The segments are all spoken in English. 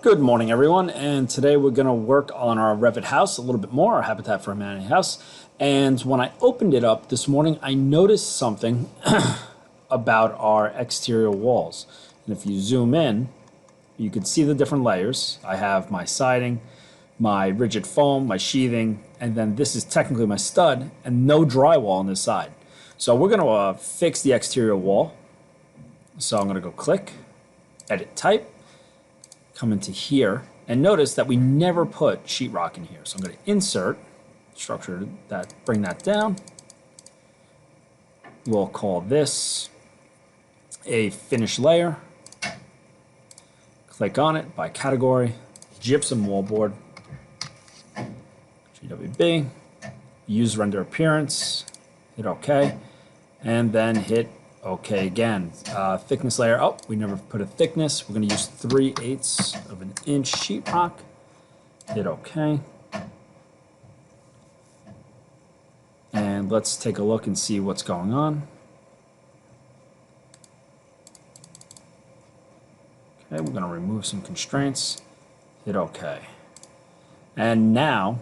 Good morning, everyone, and today we're going to work on our Revit house a little bit more, our Habitat for Humanity house. And when I opened it up this morning, I noticed something about our exterior walls. And if you zoom in, you can see the different layers. I have my siding, my rigid foam, my sheathing, and then this is technically my stud, and no drywall on this side. So we're going to fix the exterior wall. So I'm going to go click, edit type, come into here, and notice that we never put sheetrock in here. So I'm going to insert, structure that, bring that down. We'll call this a finish layer. Click on it by category, gypsum wallboard, GWB, use render appearance, hit OK, and then hit OK again. Thickness layer, oh, we never put a thickness. We're going to use 3/8 of an inch sheetrock. Hit OK. And let's take a look and see what's going on. Okay, we're going to remove some constraints. Hit OK. And now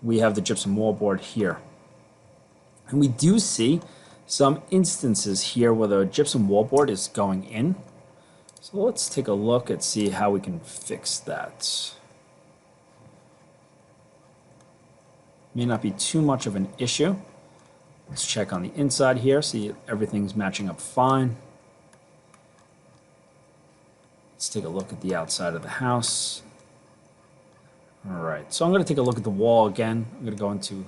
we have the gypsum wallboard here. And we do see some instances here where the gypsum wallboard is going in. So let's take a look and see how we can fix that. May not be too much of an issue. Let's check on the inside here, see if everything's matching up fine. Let's take a look at the outside of the house. All right, so I'm going to take a look at the wall again. I'm going to go into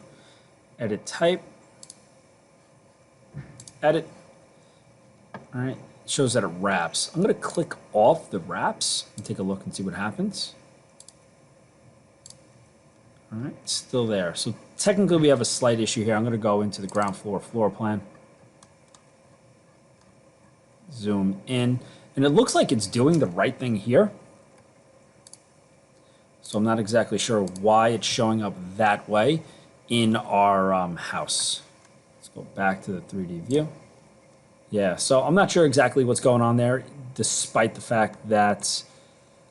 edit type. Edit. All right, it shows that it wraps. I'm going to click off the wraps and take a look and see what happens. All right, it's still there. So technically we have a slight issue here. I'm going to go into the ground floor plan. Zoom in. And it looks like it's doing the right thing here. So I'm not exactly sure why it's showing up that way in our house. Go back to the 3D view. Yeah, so I'm not sure exactly what's going on there, despite the fact that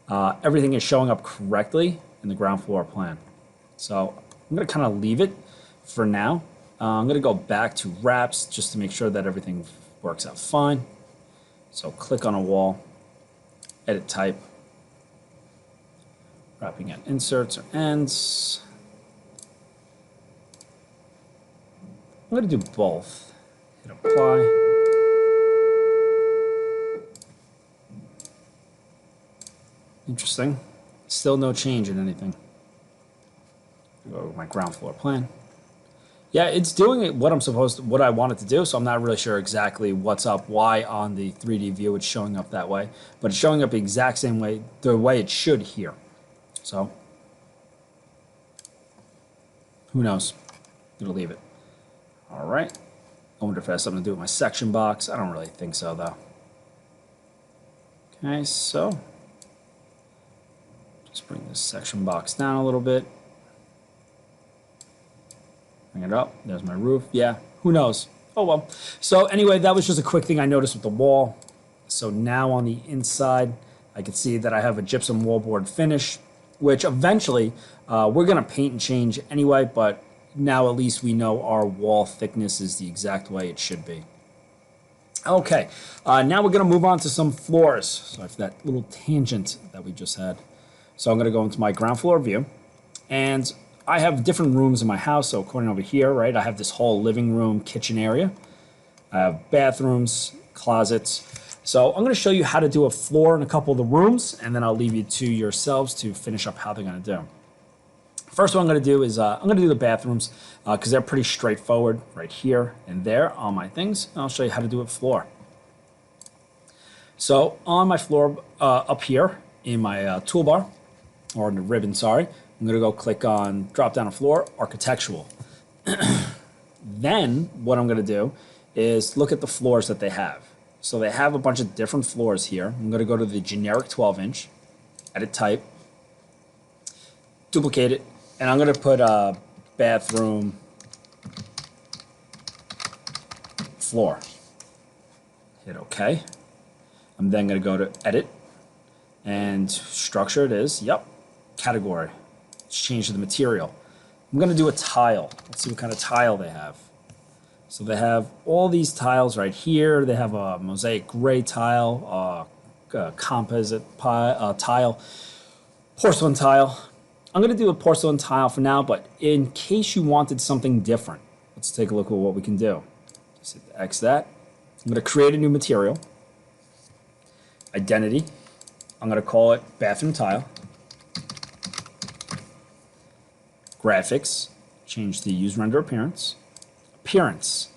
everything is showing up correctly in the ground floor plan. So I'm going to kind of leave it for now. I'm going to go back to wraps just to make sure that everything works out fine. So click on a wall, edit type, wrapping at inserts or ends. I'm going to do both. Hit apply. Interesting. Still no change in anything. Go to my ground floor plan. Yeah, it's doing it what I want it to do, so I'm not really sure exactly what's up, why on the 3D view it's showing up that way, but it's showing up the exact same way, the way it should here. So, who knows? It'll leave it. All right. I wonder if it has something to do with my section box. I don't really think so, though. Okay, so just bring this section box down a little bit. Bring it up. There's my roof. Yeah, who knows? Oh, well. So anyway, that was just a quick thing I noticed with the wall. So now on the inside, I can see that I have a gypsum wallboard finish, which eventually we're going to paint and change anyway, but now at least we know our wall thickness is the exact way it should be. Okay, now we're going to move on to some floors. Sorry for that little tangent that we just had. So I'm going to go into my ground floor view, and I have different rooms in my house. So according over here, right, I have this whole living room, kitchen area. I have bathrooms, closets. So I'm going to show you how to do a floor in a couple of the rooms, and then I'll leave you to yourselves to finish up how they're going to do. First what I'm going to do is I'm going to do the bathrooms because they're pretty straightforward right here and there on my things. I'll show you how to do it floor. So on my floor up here in my toolbar, or in the ribbon, sorry, I'm going to go click on drop down a floor, architectural. Then what I'm going to do is look at the floors that they have. So they have a bunch of different floors here. I'm going to go to the generic 12-inch, edit type, duplicate it, and I'm going to put a bathroom floor. Hit OK. I'm then going to go to edit, And structure it is, yep, category. Let's change the material. I'm gonna do a tile. Let's see what kind of tile they have. So they have all these tiles right here. They have a mosaic gray tile, composite tile, porcelain tile. I'm gonna do a porcelain tile for now, but in case you wanted something different, let's take a look at what we can do. Just hit X that. I'm gonna create a new material. Identity. I'm gonna call it bathroom tile. Graphics. Change the use render appearance. Appearance.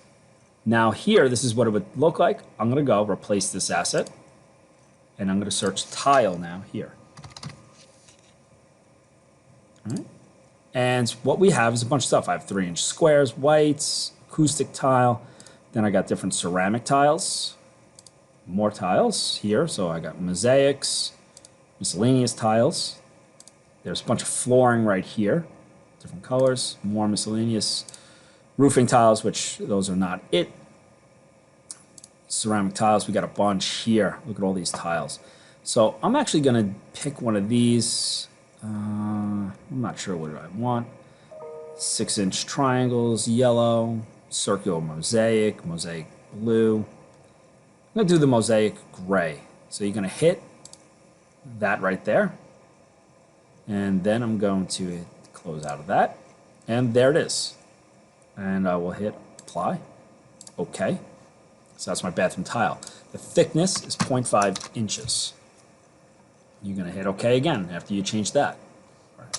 Now here, this is what it would look like. I'm gonna go replace this asset, and I'm gonna search tile now here. All right. And what we have is a bunch of stuff. I have 3-inch squares, whites, acoustic tile. Then I got different ceramic tiles. More tiles here. So I got mosaics, miscellaneous tiles. There's a bunch of flooring right here. Different colors, more miscellaneous roofing tiles, which those are not it. Ceramic tiles, we got a bunch here. Look at all these tiles. So I'm actually gonna pick one of these. I'm not sure what I want. 6-inch triangles, yellow, circular mosaic, mosaic blue. I'm gonna do the mosaic gray. So you're gonna hit that right there. And then I'm going to close out of that. And there it is. And I will hit apply. Okay. So that's my bathroom tile. The thickness is 0.5 inches. You're gonna hit OK again after you change that.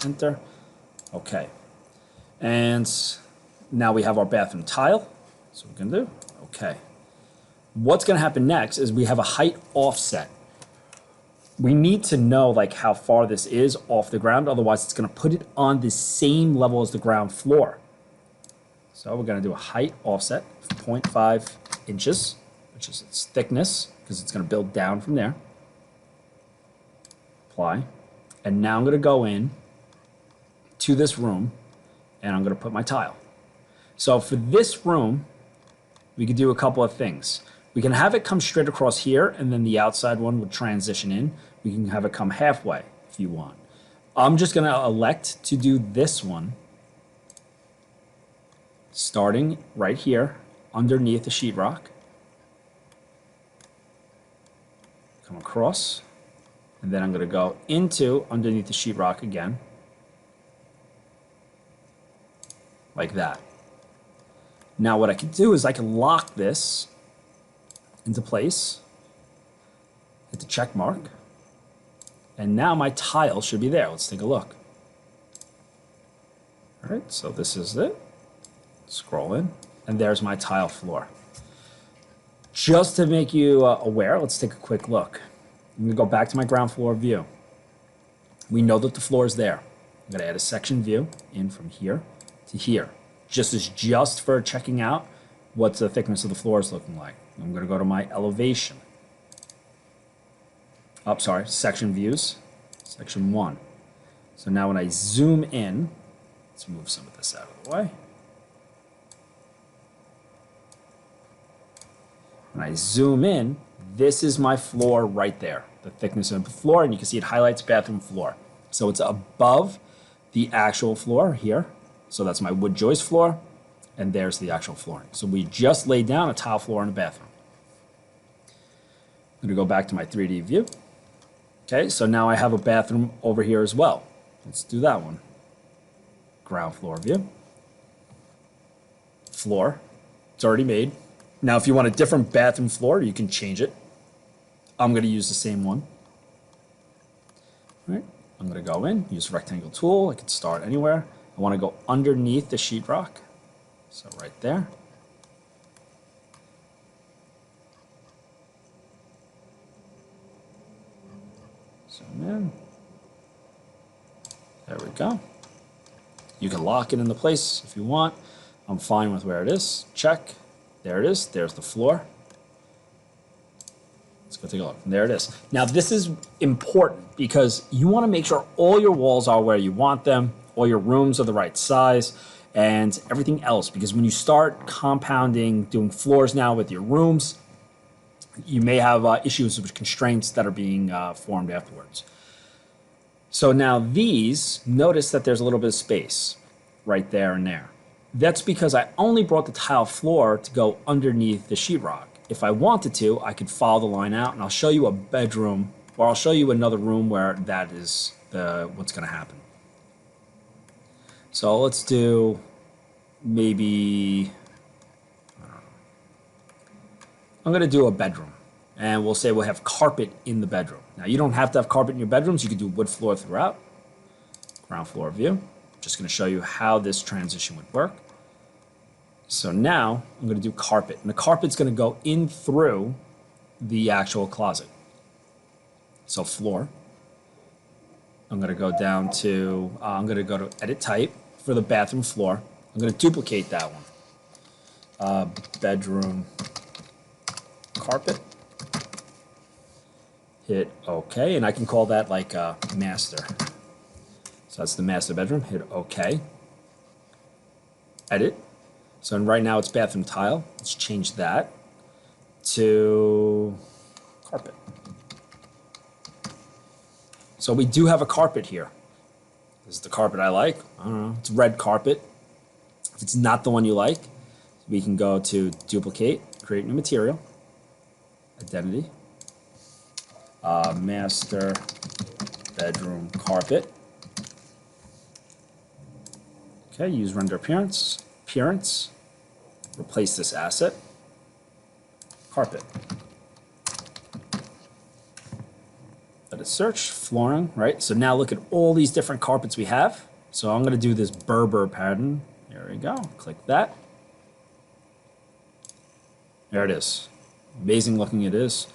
Enter. OK. And now we have our bathroom tile. So we're gonna do OK. What's gonna happen next is we have a height offset. We need to know like how far this is off the ground, otherwise it's gonna put it on the same level as the ground floor. So we're gonna do a height offset of 0.5 inches, which is its thickness, because it's gonna build down from there. Apply. And now I'm gonna go in to this room and I'm gonna put my tile. So for this room, we could do a couple of things. We can have it come straight across here and then the outside one would transition in. We can have it come halfway if you want. I'm just gonna elect to do this one starting right here underneath the sheetrock. Come across. And then I'm gonna go into underneath the sheetrock again. Like that. Now what I can do is I can lock this into place. Hit the check mark. And now my tile should be there. Let's take a look. All right, so this is it. Scroll in, and there's my tile floor. Just to make you aware, let's take a quick look. I'm gonna go back to my ground floor view. We know that the floor is there. I'm gonna add a section view in from here to here. Just for checking out what the thickness of the floor is looking like. I'm gonna go to my elevation. Oh, sorry, section views, section 1. So now when I zoom in, let's move some of this out of the way. When I zoom in, this is my floor right there, the thickness of the floor, and you can see it highlights bathroom floor. So it's above the actual floor here. So that's my wood joist floor, and there's the actual flooring. So we just laid down a tile floor in a bathroom. I'm gonna go back to my 3D view. Okay, so now I have a bathroom over here as well. Let's do that one. Ground floor view. Floor, it's already made. Now, if you want a different bathroom floor, you can change it. I'm gonna use the same one. All right, I'm gonna go in, use the rectangle tool. I can start anywhere. I wanna go underneath the sheetrock. So right there. Zoom in. There we go. You can lock it into place if you want. I'm fine with where it is. Check. There it is. There's the floor. Let's go take a look. There it is. Now this is important because you want to make sure all your walls are where you want them, all your rooms are the right size, and everything else. Because when you start compounding, doing floors now with your rooms, you may have issues with constraints that are being formed afterwards. So now these, notice that there's a little bit of space right there and there. That's because I only brought the tile floor to go underneath the sheetrock. If I wanted to, I could follow the line out, and I'll show you a bedroom, or I'll show you another room where that is what's going to happen. So let's do maybe, I'm going to do a bedroom, and we'll say we'll have carpet in the bedroom. Now, you don't have to have carpet in your bedrooms. You could do wood floor throughout. Ground floor view. Just going to show you how this transition would work. So now I'm going to do carpet, and the carpet's going to go in through the actual closet. So floor. I'm going to go down to, I'm going to go to edit type for the bathroom floor. I'm going to duplicate that one. Bedroom carpet. Hit OK, and I can call that like master. So that's the master bedroom. Hit OK. Edit. So right now it's bathroom tile. Let's change that to carpet. So we do have a carpet here. This is the carpet I like. I don't know. It's red carpet. If it's not the one you like, we can go to duplicate, create new material, identity, master bedroom carpet. Okay, use render appearance, replace this asset, carpet. Let it search, flooring, right? So now look at all these different carpets we have. So I'm going to do this Berber pattern. There we go. Click that. There it is. Amazing looking it is.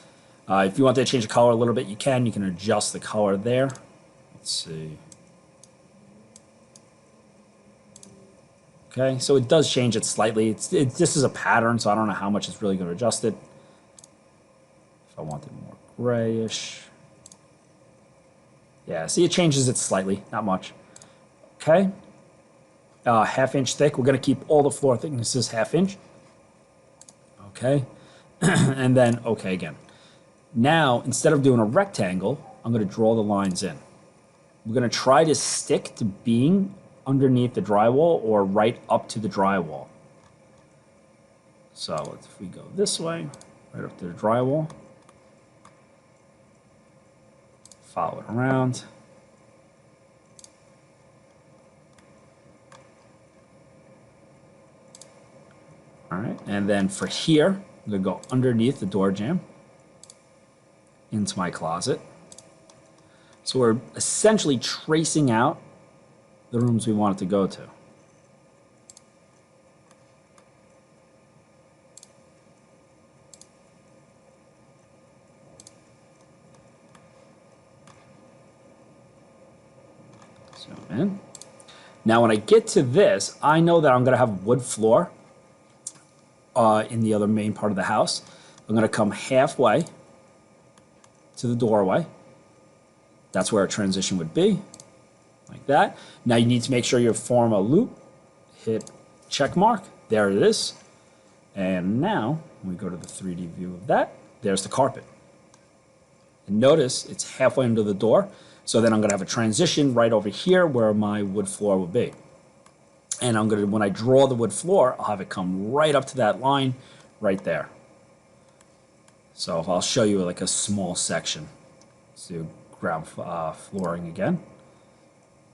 If you want to change the color a little bit, you can. You can adjust the color there. Let's see. Okay, so it does change it slightly. This is a pattern, so I don't know how much it's really going to adjust it. If I want it more grayish. Yeah, see, it changes it slightly, not much. Okay, ½ inch thick. We're going to keep all the floor thicknesses ½ inch. Okay, and then okay again. Now, instead of doing a rectangle, I'm going to draw the lines in. We're going to try to stick to being underneath the drywall or right up to the drywall. So if we go this way, right up to the drywall, follow it around. All right, and then for here, I'm going to go underneath the door jamb into my closet. So we're essentially tracing out the rooms we want it to go to. Zoom in. Now when I get to this, I know that I'm going to have wood floor in the other main part of the house. I'm going to come halfway to the doorway. That's where a transition would be. Like that. Now you need to make sure you form a loop. Hit check mark. There it is. And now, when we go to the 3D view of that, there's the carpet. And notice it's halfway under the door. So then I'm going to have a transition right over here where my wood floor will be. And I'm going to, when I draw the wood floor, I'll have it come right up to that line right there. So I'll show you like a small section. Let's do ground flooring again.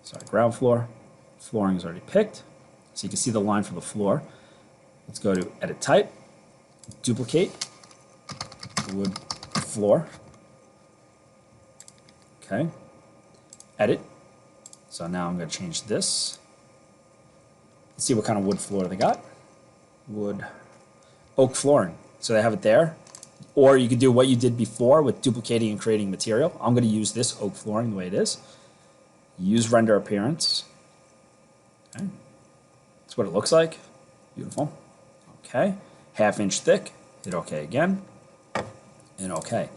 Sorry, ground floor. Flooring is already picked. So you can see the line for the floor. Let's go to edit type, duplicate, wood floor. Okay, edit. So now I'm going to change this. Let's see what kind of wood floor they got. Wood, oak flooring. So they have it there. Or you could do what you did before with duplicating and creating material. I'm going to use this oak flooring the way it is. Use render appearance. Okay. That's what it looks like. Beautiful. Okay. ½ inch thick. Hit OK again. And OK.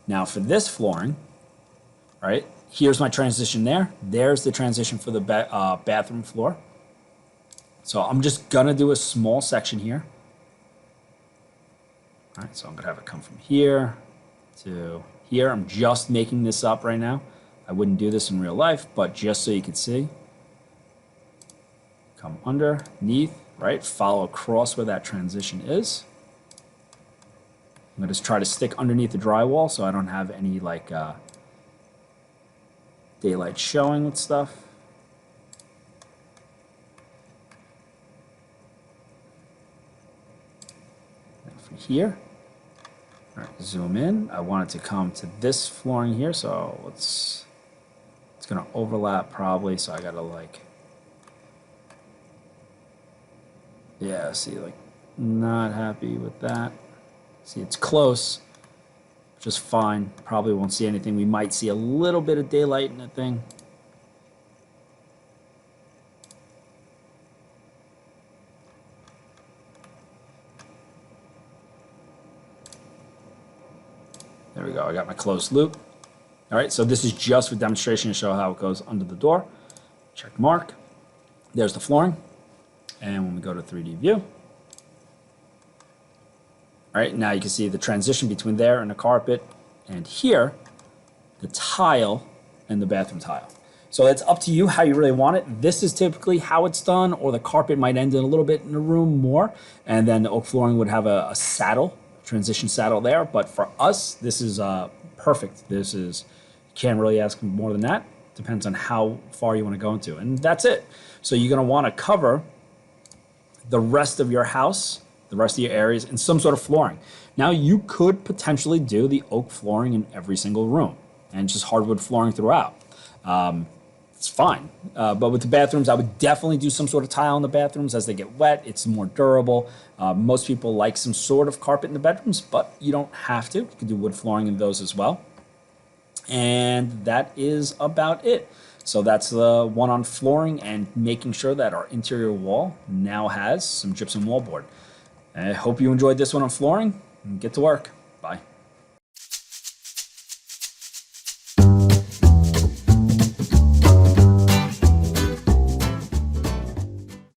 Now for this flooring, right, here's my transition there. There's the transition for the bathroom floor. So I'm just going to do a small section here. All right, so I'm gonna have it come from here to here. I'm just making this up right now. I wouldn't do this in real life, but just so you can see. Come underneath, right? Follow across where that transition is. I'm gonna just try to stick underneath the drywall so I don't have any like daylight showing with stuff. And from here, all right, zoom in. I want it to come to this flooring here, so it's gonna overlap probably, so I gotta like, yeah, see, like, not happy with that. See, it's close, just fine. Probably won't see anything. We might see a little bit of daylight in the thing. There we go. I got my closed loop. All right, so this is just for demonstration to show how it goes under the door. Check mark. There's the flooring. And when we go to 3D view, all right, now you can see the transition between there and the carpet, and here, the tile and the bathroom tile. So it's up to you how you really want it. This is typically how it's done, or the carpet might end in a little bit in the room more, and then the oak flooring would have a saddle, transition saddle there. But for us, this is perfect. This is, you can't really ask more than that. Depends on how far you want to go into, and that's it. So you're gonna want to cover the rest of your house, the rest of your areas, in some sort of flooring. Now you could potentially do the oak flooring in every single room and just hardwood flooring throughout. It's fine. But with the bathrooms, I would definitely do some sort of tile in the bathrooms as they get wet. It's more durable. Most people like some sort of carpet in the bedrooms, but you don't have to. You can do wood flooring in those as well. And that is about it. So that's the one on flooring and making sure that our interior wall now has some gypsum wallboard. I hope you enjoyed this one on flooring, and get to work.